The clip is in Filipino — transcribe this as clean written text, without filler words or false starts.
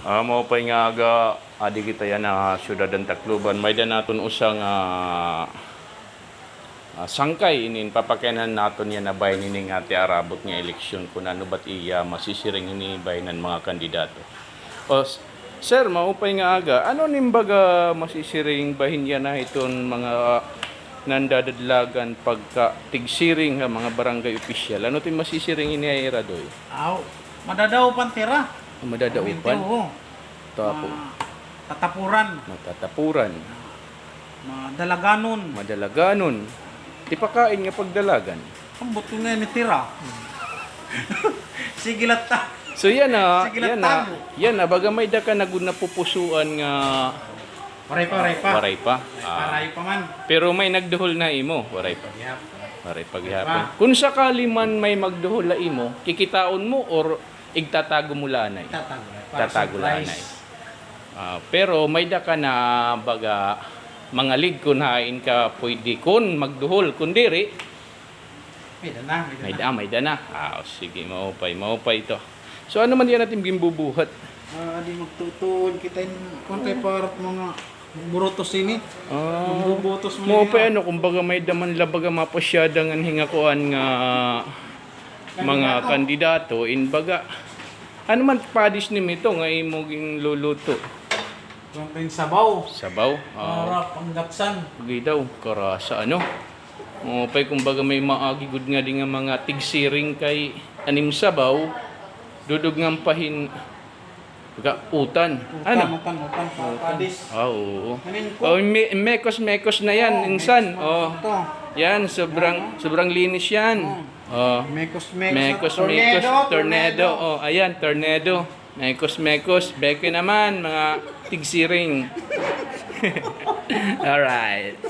Mao pay nga aga adi kita yan na syudad ng Tacloban. May da naton usang sangkay inin papakyanan naton yan na bayan ini nga ti arabot nga eleksyon kung ano ba't iya masisiring ini bayan ng mga kandidato. Sir, maupay nga aga, ano nimbaga masisiring bahin yan na iton mga nandadadlagan pagka tigsiring nga mga barangay opisyal? Ano tin masisiring ini ay iradoy? Madadaw pantira. Madadaupan? Tapo. Tatapuran. Matatapuran. Madalaganon. Madalaganon. Di pakain nga pagdalagan. Ang buto nga ni tira. Sige ta. So yan na, Sige, yan na, baga may da ka nagud na pupusuan nga Waray pa. waray pa. Waray pa man. Pero may nagduhol na imo, waray pa. Yap. Waray pa gihapon. Kung sakali man may magduhol na imo, kikitaon mo or igtatago mo lanay? Tatago lanay. Pero may da ka na baga mga lead kun hain ka pwede kun magduhol kun diri. May da na. Sige, maupay ito. So ano man yan natin gimbubuhat? Di magtutuon kita yung kontay para mga burutos ini. Burutos Mo pa ano kumbaga may daman labaga mapasyada nga hingakuan nga mga kandidato in baga ano man padis ni ito nga imo ging luluto. Kontay sabaw. Sabaw. Para panggapsan. Pagi daw karasa ano. Mo pa kumbaga may maagigud nga di nga mga tigsiring kay anim sabaw dudog ng pahin utan. Ano? Utan. Padis. Oo. Mekos na yan, insan. Yan, sobrang linis yan. Mekos, tornado. Ayan, tornado. Mekos. Beke naman, mga tigsiring. Alright.